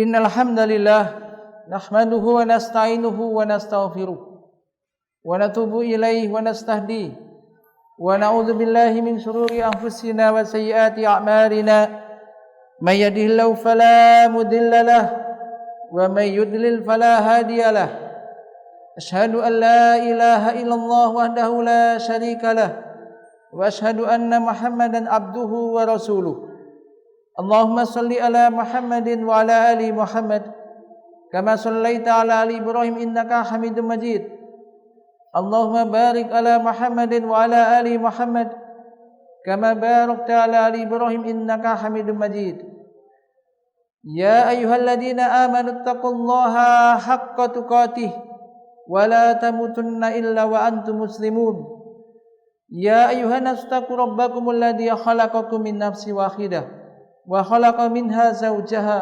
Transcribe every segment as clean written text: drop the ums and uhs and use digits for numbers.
Innal hamdalillah nahmaduhu wa nasta'inuhu wa nastaghfiruh wa natubu ilaihi wa nastahdihi wa na'udzu billahi min shururi anfusina wa sayyiati a'malina may yahdihillahu fala mudilla lahu wa may yudlil fala hadiya lahu asyhadu an la ilaha illallah wahdahu la syarika lahu wa asyhadu anna Muhammadan abduhu wa rasuluh. Allahumma salli ala Muhammadin wa ala ali Muhammad kama sallaita ala ali Ibrahim innaka Hamidum Majid. Allahumma barik ala Muhammadin wa ala ali Muhammad kama barakta ala ali Ibrahim innaka Hamidum Majid. Ya ayyuhalladzina amanu taqullaha haqqa tuqatih wa la tamutunna illa wa antum muslimun. Ya ayyuhan nas taqu rabbakumul ladzi khalaqakum min nafsin wahidah wa khalaqa minha zawjaha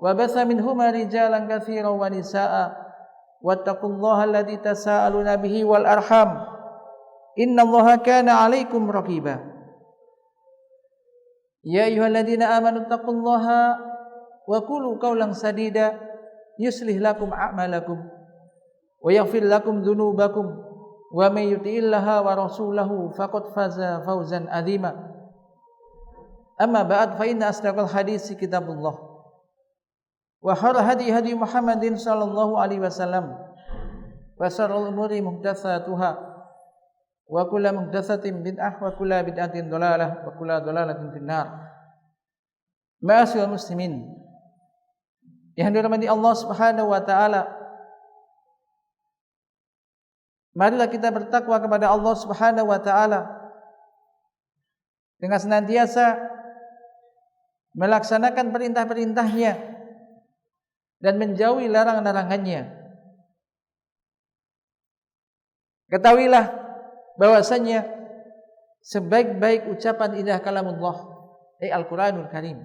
wa batha minhuma rijalan katsiran wa nisaa'a wattaqullaha alladzi tasaaluna bihi wal arham innallaha kana 'alaikum raqiba. Ya ayyuhalladzina amanu taqullaha wa qulu qawlan sadida yuslih lakum a'malakum wa yaghfir lakum dzunubakum wa may yuti'illaha wa rasulahu faqad faza fawzan 'azima. Amma ba'd fa inna asdaqal hadits kitabullah wa khairul hadi hadi Muhammadin sallallahu alaihi wasallam wa syarrul umuri muhdatsatuha wa kullu muhdatsatin bid'ah wa kullu bid'atin dhalalah wa kullu dhalalatin finnar. Ma'asyiral muslimin yang dirahmati Allah Subhanahu wa taala, marilah kita bertakwa kepada Allah Subhanahu wa taala dengan senantiasa melaksanakan perintah-perintahnya dan menjauhi larangan-larangannya. Ketahuilah bahwasanya sebaik-baik ucapan indah kalamullah, Al-Qur'anul Karim,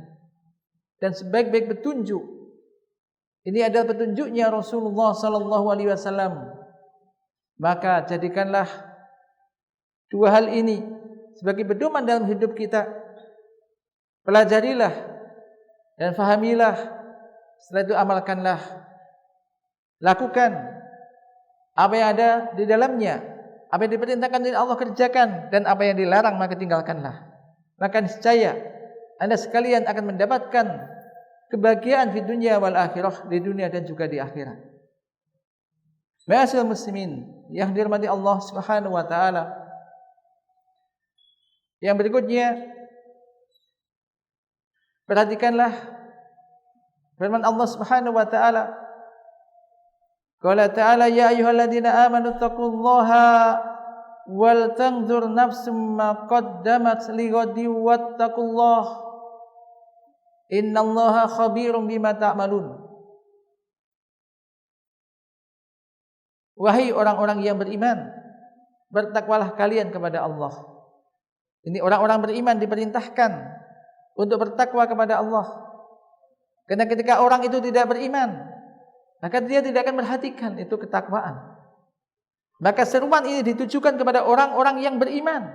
dan sebaik-baik petunjuk ini adalah petunjuknya Rasulullah sallallahu alaihi wasallam. Maka jadikanlah dua hal ini sebagai pedoman dalam hidup kita. Pelajarilah dan fahamilah, setelah itu amalkanlah. Lakukan apa yang ada di dalamnya, apa yang diperintahkan oleh Allah kerjakan, dan apa yang dilarang maka tinggalkanlah. Maka niscaya Anda sekalian akan mendapatkan kebahagiaan di dunia wal akhirah, di dunia dan juga di akhirat. Ma'asyiral muslimin yang dirahmati Allah Subhanahu wa taala. Yang berikutnya, perhatikanlah firman Allah Subhanahu wa taala. Qala ta'ala ya ayyuhalladzina amanu taqullaha wal tanzur nafsum ma qaddamat lighadin wattaqullaha innallaha khabirum bima ta'malun. Wahai orang-orang yang beriman, bertakwalah kalian kepada Allah. Ini orang-orang beriman diperintahkan untuk bertakwa kepada Allah. Karena ketika orang itu tidak beriman, maka dia tidak akan perhatikan itu ketakwaan. Maka seruan ini ditujukan kepada orang-orang yang beriman.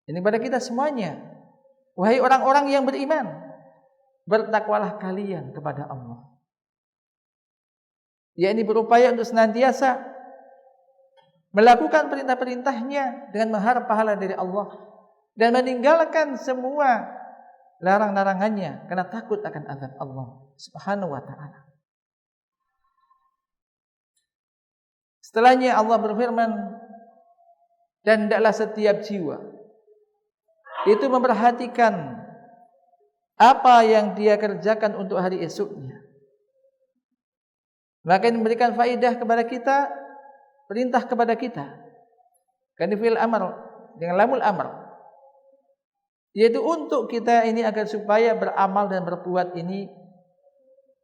Ini pada kita semuanya. Wahai orang-orang yang beriman, bertakwalah kalian kepada Allah. Ya, ini berupaya untuk senantiasa melakukan perintah-perintahnya dengan mengharap pahala dari Allah dan meninggalkan semua larang-larangannya karena takut akan azab Allah Subhanahu wa taala. Setelahnya Allah berfirman, dan hendaklah setiap jiwa itu memperhatikan apa yang dia kerjakan untuk hari esoknya. Maka ini memberikan faidah kepada kita, perintah kepada kita. Kan fi'il amr dengan lamul amr, yaitu untuk kita ini agar supaya beramal dan berbuat ini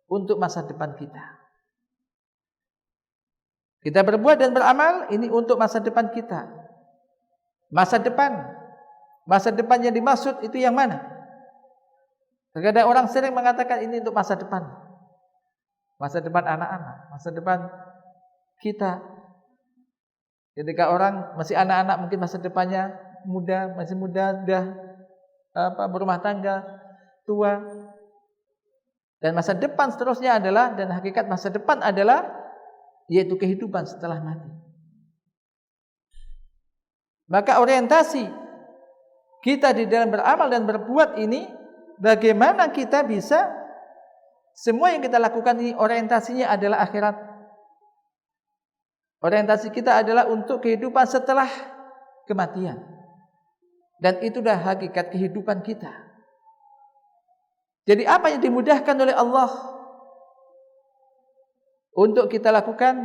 untuk masa depan kita. Kita berbuat dan beramal ini untuk masa depan kita. Masa depan yang dimaksud itu yang mana? Terkadang orang sering mengatakan ini untuk masa depan. Masa depan anak-anak, masa depan kita. Ketika orang masih anak-anak mungkin masa depannya muda, masih muda, sudah berumah tangga, tua, Dan masa depan seterusnya adalah, dan hakikat masa depan adalah, yaitu kehidupan setelah mati. Maka orientasi kita di dalam beramal dan berbuat ini, bagaimana kita bisa, semua yang kita lakukan ini orientasinya adalah akhirat. Orientasi kita adalah untuk kehidupan setelah kematian. Dan itulah hakikat kehidupan kita. Jadi apa yang dimudahkan oleh Allah untuk kita lakukan,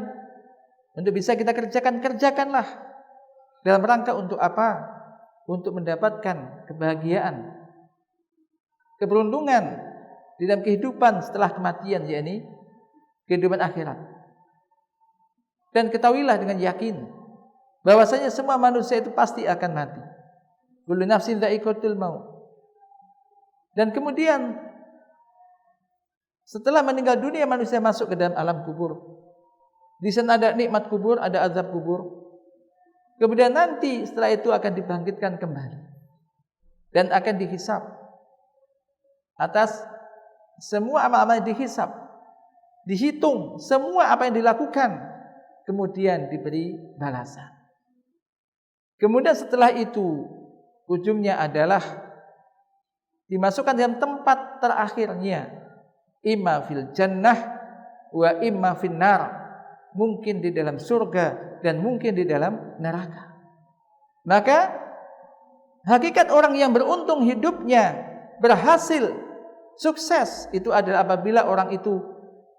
untuk bisa kita kerjakan, kerjakanlah. Dalam rangka untuk apa? Untuk mendapatkan kebahagiaan, keberuntungan di dalam kehidupan setelah kematian, yakni kehidupan akhirat. Dan ketahuilah dengan yakin bahwasanya semua manusia itu pasti akan mati. Kullu nafsin dha'iqatul maut. Dan kemudian setelah meninggal dunia manusia masuk ke dalam alam kubur. Di sana ada nikmat kubur, ada azab kubur. Kemudian nanti setelah itu akan dibangkitkan kembali dan akan dihisab atas semua amal-amal, dihisab, dihitung semua apa yang dilakukan, kemudian diberi balasan. Kemudian setelah itu ujungnya adalah dimasukkan dalam tempat terakhirnya, imma fil jannah wa imma fin nar, mungkin di dalam surga dan mungkin di dalam neraka. Maka hakikat orang yang beruntung hidupnya, berhasil, sukses, itu adalah apabila orang itu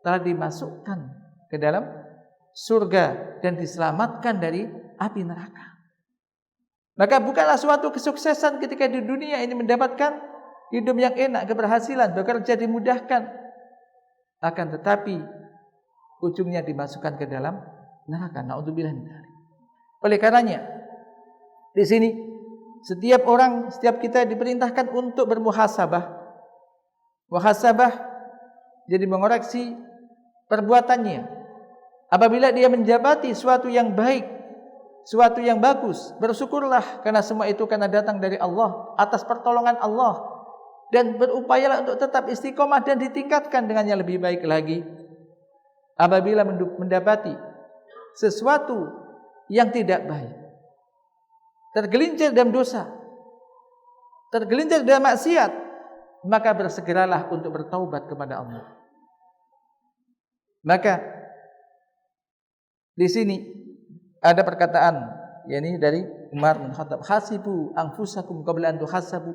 telah dimasukkan ke dalam surga dan diselamatkan dari api neraka. Maka bukanlah suatu kesuksesan ketika di dunia ini mendapatkan hidup yang enak, keberhasilan, bekerja dimudahkan, akan tetapi ujungnya dimasukkan ke dalam neraka. Naudzubillah min dzalik. Oleh karenanya di sini setiap orang, setiap kita diperintahkan untuk bermuhasabah. Muhasabah jadi mengoreksi perbuatannya. Apabila dia menjabati suatu yang baik, suatu yang bagus, bersyukurlah karena semua itu karena datang dari Allah, atas pertolongan Allah, dan berupayalah untuk tetap istiqomah dan ditingkatkan dengan yang lebih baik lagi. Apabila mendapati sesuatu yang tidak baik, tergelincir dalam dosa, tergelincir dalam maksiat, maka bersegeralah untuk bertaubat kepada Allah. Maka di sini ada perkataan, yakni dari Umar bin Khattab, hasibu anfusakum qabla an tuhasabu.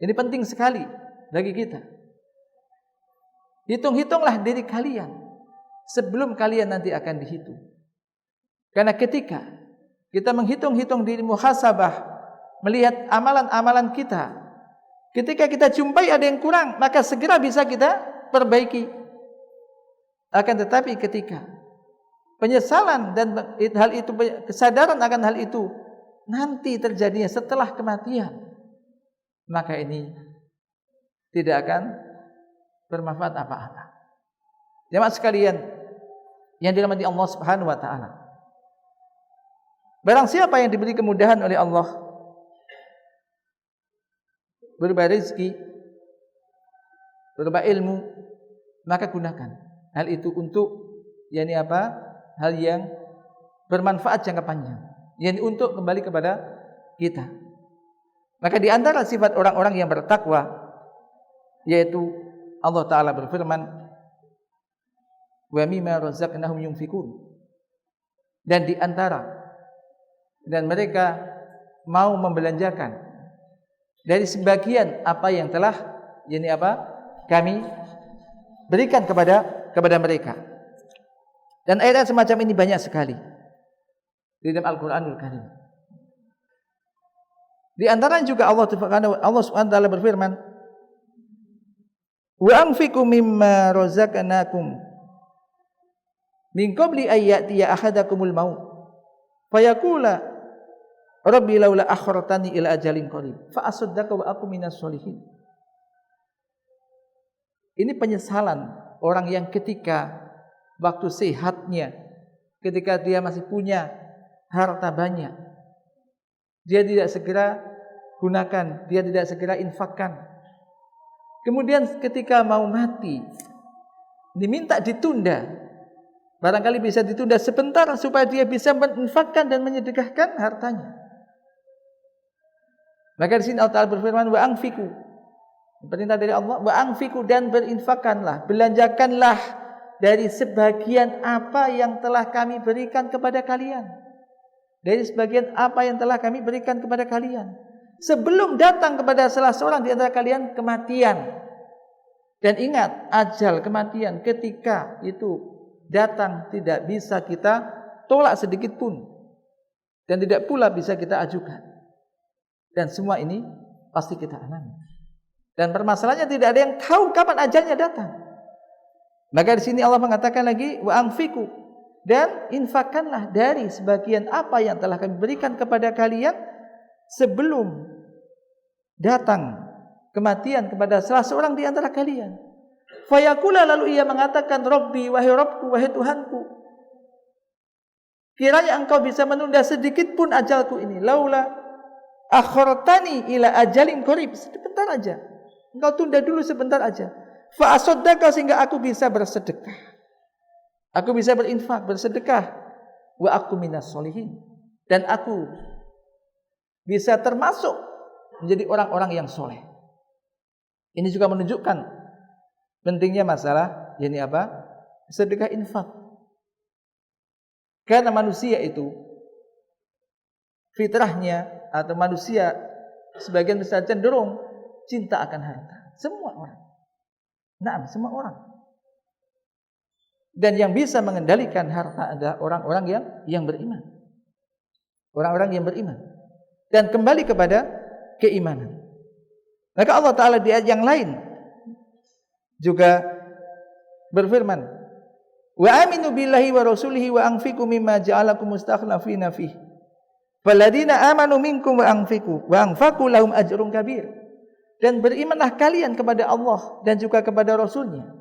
Ini penting sekali bagi kita. Hitung-hitunglah diri kalian sebelum kalian nanti akan dihitung. Karena ketika kita menghitung-hitung diri, muhasabah, melihat amalan-amalan kita, ketika kita jumpai ada yang kurang, maka segera bisa kita perbaiki. Akan tetapi ketika penyesalan dan hal itu, kesadaran akan hal itu nanti terjadinya setelah kematian, maka ini tidak akan bermanfaat apa-apa. Jemaah sekalian yang dirahmati Allah Subhanahu wa taala, barang siapa yang diberi kemudahan oleh Allah berupa rezeki, berupa ilmu, maka gunakan hal itu untuk yakni apa? Hal yang bermanfaat jangka panjang, yakni untuk kembali kepada kita. Maka di antara sifat orang-orang yang bertakwa, yaitu Allah Ta'ala berfirman, wa mimma razaqnahum yunfikun, dan di antara, dan mereka mau membelanjakan dari sebagian apa yang telah yakni apa? Kami berikan kepada mereka. Dan ayat semacam ini banyak sekali di dalam Al-Qur'anul Karim. Di antara juga Allah Subhanahu wa taala berfirman, wa anfiqu mimma razaqnakum min qabli ay ya'tiya ahadakumul maut fayaqula rabbi laula akhartani ila ajalin qarib fa asaddaqa wa aku minas sholihin. Ini penyesalan orang yang ketika waktu sehatnya, ketika dia masih punya harta banyak, dia tidak segera gunakan, dia tidak segera infakkan. Kemudian ketika mau mati, diminta ditunda. Barangkali bisa ditunda sebentar supaya dia bisa menginfakkan dan menyedekahkan hartanya. Maka di sini Allah Ta'ala berfirman, wa anfiqu. Perintah dari Allah, wa anfiqu, dan berinfakkanlah, belanjakanlah dari sebagian apa yang telah kami berikan kepada kalian. Dari sebagian apa yang telah kami berikan kepada kalian. Sebelum datang kepada salah seorang di antara kalian kematian. Dan ingat, ajal kematian ketika itu datang tidak bisa kita tolak sedikit pun. Dan tidak pula bisa kita ajukan. Dan semua ini pasti kita alami. Dan permasalahannya tidak ada yang tahu kapan ajalnya datang. Maka di sini Allah mengatakan lagi, wa anfiqu, dan infakkanlah dari sebagian apa yang telah kami berikan kepada kalian sebelum datang kematian kepada salah seorang di antara kalian. Fayaqula, lalu ia mengatakan, Rabbi, wahai Rabbku, wahai Tuhanku, kiranya engkau bisa menunda sedikit pun ajalku ini. Laula akhartani ila ajalin qarib, sebentar aja. Engkau tunda dulu sebentar aja. Fa asaddaka, sehingga aku bisa bersedekah. Aku bisa berinfak, bersedekah. Wa aku minas solihin, dan aku bisa termasuk menjadi orang-orang yang soleh. Ini juga menunjukkan pentingnya masalah ini apa? Sedekah infak. Karena manusia itu fitrahnya atau manusia sebagian besar cenderung cinta akan harta. Semua orang. Nah, semua orang. Dan yang bisa mengendalikan harta adalah orang-orang yang beriman. Orang-orang yang beriman. Dan kembali kepada keimanan. Maka Allah Ta'ala di ayat yang lain juga berfirman, wa aminu billahi wa rasulihi wa anfiqu mimma ja'alakum mustakhlafina fihi falladina amanu minkum wa anfaqu lahum ajrun kabir. Dan berimanlah kalian kepada Allah dan juga kepada Rasulnya,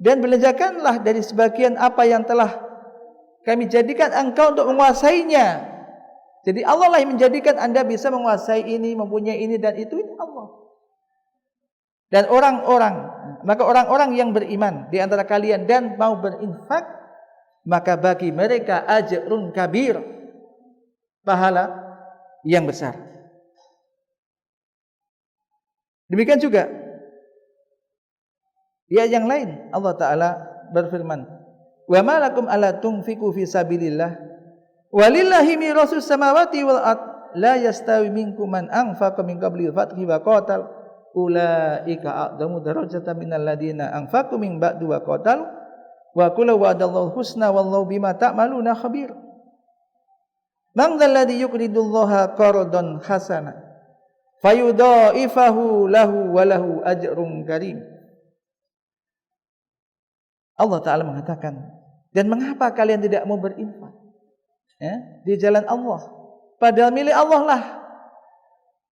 dan belanjakanlah dari sebagian apa yang telah kami jadikan engkau untuk menguasainya. Jadi Allah lah yang menjadikan anda bisa menguasai ini, mempunyai ini dan itu, ini Allah. Dan maka orang-orang yang beriman di antara kalian dan mau berinfak, maka bagi mereka ajrun kabir, pahala yang besar. Demikian juga di ayat yang lain Allah Ta'ala berfirman, wa ma lakum alla tunfiqu fi sabilillah walillahi mirasus samawati wal ard la yastawi minkum man anfaqa min qabli al-fathi wa qatal ulaika a'zamu darajatan minal ladina anfaqu min ba'du wa qatal wa kullu wa'adallahu husna wallahu bima ta'maluna khabir. Man dzal ladzi yuqridullaha qardan hasana fayudha'ifahu lahu wa lahu ajrun karim. Allah Ta'ala mengatakan, dan mengapa kalian tidak mau berinfak di jalan Allah, padahal milik Allah lah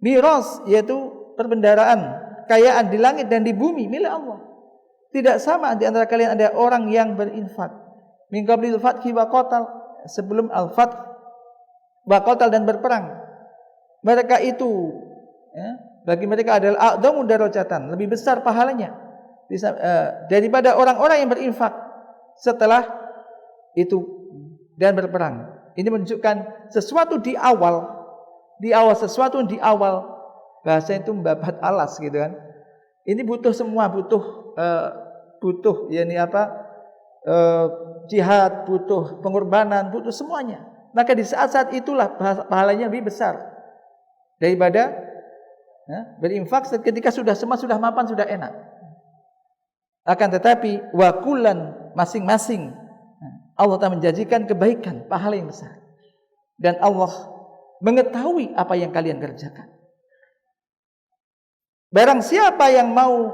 miras, yaitu perbendaharaan, kekayaan di langit dan di bumi milik Allah. Tidak sama di antara kalian ada orang yang berinfak min qablil fathi wa qatal, sebelum al-fath wa qatal, dan berperang. Mereka itu bagi mereka adalah a'dhamu darajatan, lebih besar pahalanya daripada orang-orang yang berinfak setelah itu dan berperang. Ini menunjukkan sesuatu di awal sesuatu di awal, bahasa itu membabat alas gitu kan. Ini butuh semua, butuh yakni apa? Jihad, butuh pengorbanan, butuh semuanya. Maka di saat-saat itulah pahalanya lebih besar daripada berinfak ketika semua sudah mapan, sudah enak. Akan tetapi wakulan masing-masing Allah Ta'ala menjanjikan kebaikan, pahala yang besar. Dan Allah mengetahui apa yang kalian kerjakan. Barang siapa yang mau,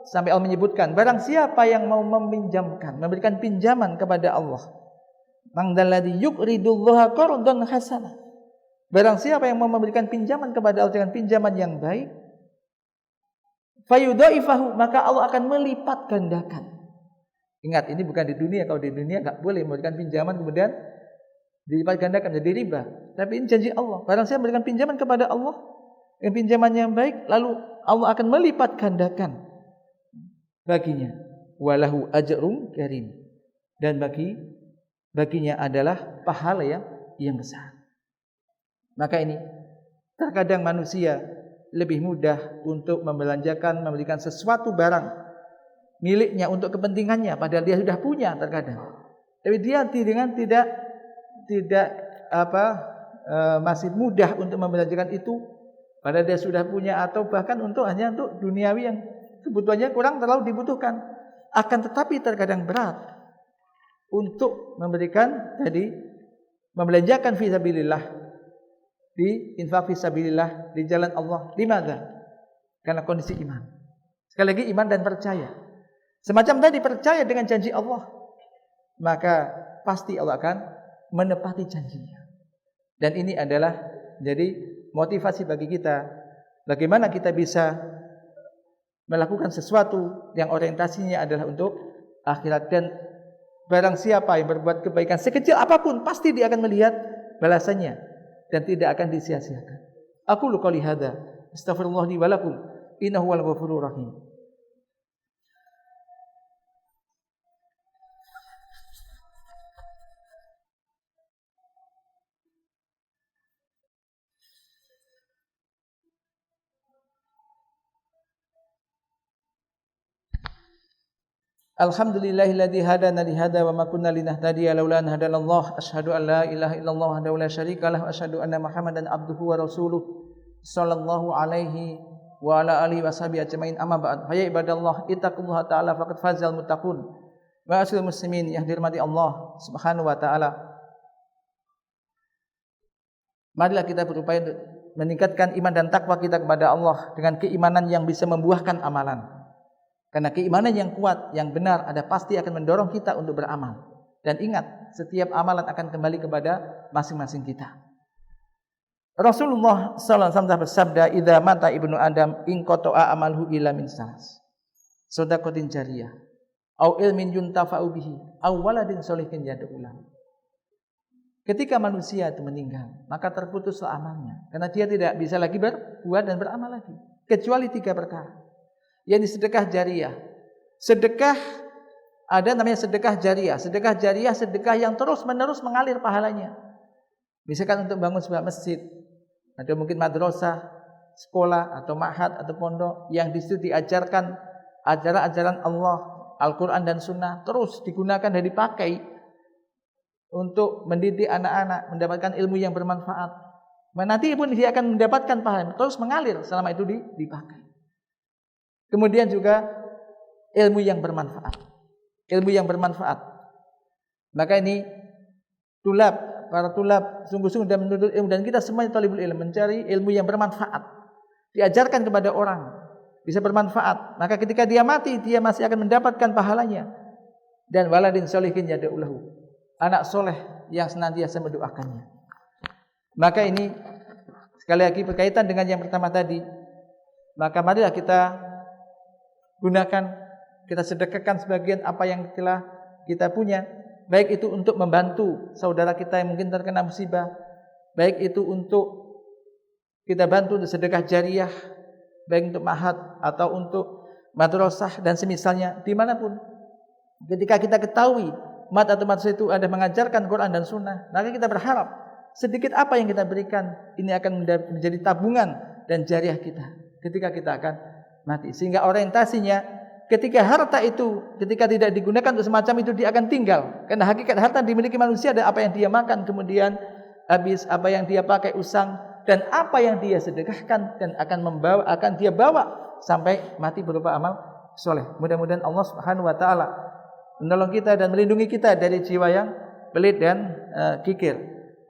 sampai Allah menyebutkan, barang siapa yang mau meminjamkan, memberikan pinjaman kepada Allah, mangdalladzi yuqridullaha qardan hasana. Barang siapa yang mau memberikan pinjaman kepada Allah dengan pinjaman yang baik, fayudhaifahu, maka Allah akan melipat gandakan. Ingat, ini bukan di dunia. Kalau di dunia enggak boleh memberikan pinjaman kemudian dilipat gandakan jadi riba. Tapi ini janji Allah. Barang siapa memberikan pinjaman kepada Allah dengan pinjaman yang baik, lalu Allah akan melipat gandakan baginya. wa lahu ajrun karim. Dan baginya adalah pahala yang besar. Maka ini terkadang manusia lebih mudah untuk memberikan sesuatu barang miliknya untuk kepentingannya padahal dia sudah punya terkadang. Tapi dia tidak masih mudah untuk membelanjakan itu padahal dia sudah punya, atau bahkan hanya untuk duniawi yang kebutuhannya kurang terlalu dibutuhkan. Akan tetapi terkadang berat untuk membelanjakan fisabilillah, di infak fisabilillah di jalan Allah. Limadza? Karena kondisi iman. Sekali lagi iman dan percaya. Semacam tadi percaya dengan janji Allah, maka pasti Allah akan menepati janjinya. Dan ini adalah jadi motivasi bagi kita, bagaimana kita bisa melakukan sesuatu yang orientasinya adalah untuk akhirat. Dan barang siapa yang berbuat kebaikan sekecil apapun, pasti dia akan melihat balasannya dan tidak akan disia-siakan. Aqulu qouli hadza, astaghfirullah li wa lakum, innahu wal ghafurur rahim. Alhamdulillahilladzi hadana li hadza wa ma kunna linahtadiya laula an hadanallah. Asyhadu an la ilaha illallah wahdahu la syarika lah wa asyhadu anna Muhammadan abduhu wa rasuluh sallallahu alaihi wa ala alihi washabihi ajmain. Amma ba'd. Ya ibadallah, ittaqullaha ta'ala faqad fazal muttaqun. Wa asyhadu muslimin yang dirahmati Allah Subhanahu wa taala. Marilah kita berupaya untuk meningkatkan iman dan takwa kita kepada Allah dengan keimanan yang bisa membuahkan amalan. Karena keimanan yang kuat, yang benar ada pasti akan mendorong kita untuk beramal. Dan ingat, setiap amalan akan kembali kepada masing-masing kita. Rasulullah sallallahu alaihi wasallam bersabda, "Idza mata ibnu Adam inqata'a amalhu illa min salas. Shadaqatin jariyah, au ilmin yuntafa'u bihi, au waladin sholihin yad'u lahu." Ketika manusia itu meninggal, maka terputuslah amalnya. Karena dia tidak bisa lagi berbuat dan beramal lagi. Kecuali 3 perkara. Yang sedekah jariyah. Sedekah ada namanya sedekah jariyah. Sedekah jariyah, sedekah yang terus-menerus mengalir pahalanya. Misalkan untuk bangun sebuah masjid, ada mungkin madrasah, sekolah atau ma'had atau pondok yang di situ diajarkan ajaran-ajaran Allah, Al-Qur'an dan Sunnah, terus digunakan dan dipakai untuk mendidik anak-anak mendapatkan ilmu yang bermanfaat. Nanti pun dia akan mendapatkan pahala, terus mengalir selama itu dipakai. Kemudian juga ilmu yang bermanfaat. Ilmu yang bermanfaat. Maka ini para tulab sungguh-sungguh dan menuntut ilmu, dan kita semuanya talibul ilmu, mencari ilmu yang bermanfaat. Diajarkan kepada orang, bisa bermanfaat. Maka ketika dia mati, dia masih akan mendapatkan pahalanya. Dan waladin sholihin yad'u lahu. Anak soleh yang senantiasa mendoakannya. Maka ini sekali lagi berkaitan dengan yang pertama tadi. Maka marilah kita gunakan, kita sedekahkan sebagian apa yang telah kita punya, baik itu untuk membantu saudara kita yang mungkin terkena musibah, baik itu untuk kita bantu untuk sedekah jariyah, baik untuk ma'had atau untuk madrasah dan semisalnya, dimanapun. Ketika kita ketahui mat atau madrasah itu ada mengajarkan Quran dan Sunnah, maka kita berharap sedikit apa yang kita berikan ini akan menjadi tabungan dan jariyah kita ketika kita akan mati. Sehingga orientasinya ketika harta itu ketika tidak digunakan untuk semacam itu, dia akan tinggal. Karena hakikat harta dimiliki manusia ada apa yang dia makan kemudian habis, apa yang dia pakai usang, dan apa yang dia sedekahkan dan akan dia bawa sampai mati berupa amal soleh. Mudah-mudahan Allah Subhanahu wa taala menolong kita dan melindungi kita dari jiwa yang pelit dan kikir.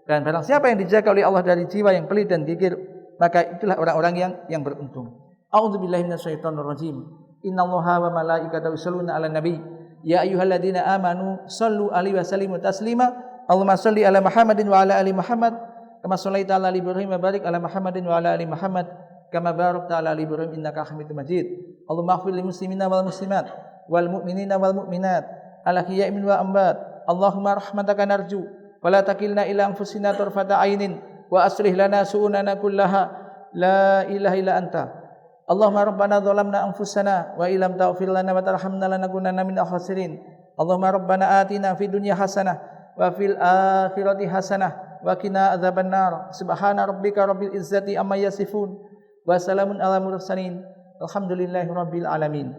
Dan barang siapa yang dijaga oleh Allah dari jiwa yang pelit dan kikir, maka itulah orang-orang yang beruntung. A'udzubillahi minasyaitonir rajim. Innallaha wa malaikatahu yusholluna 'alan nabi. Ya ayyuhalladzina amanu shallu 'alaihi wa sallimu taslima. Allahumma shalli 'ala Muhammadin wa 'ala ali Muhammad kama shallaita 'ala ali Ibrahim wa barik 'ala Muhammadin wa 'ala ali Muhammad kama barakta 'ala ali Ibrahim innaka Hamidum Majid. Allahumma ighfir lil muslimina wal muslimat wal mu'minina wal mu'minat al-ahya'i minhum wa amwat. Allahumma rahmataka narju wa la takilna ila anfusina tarfata 'ainin wa aslih lana su'unana kullaha la ilaha illa anta Allahumma rabbana zalamna anfusana wa illam taghfir lana wa tarhamna lanakunanna minal khasirin. Allahumma rabbana atina fid dunya hasanah wa fil akhirati hasanah wa qina adzabannar. Subhana rabbika rabbil izzati amma yasifun wa salamun alal mursalin. Alhamdulillahi rabbil alamin.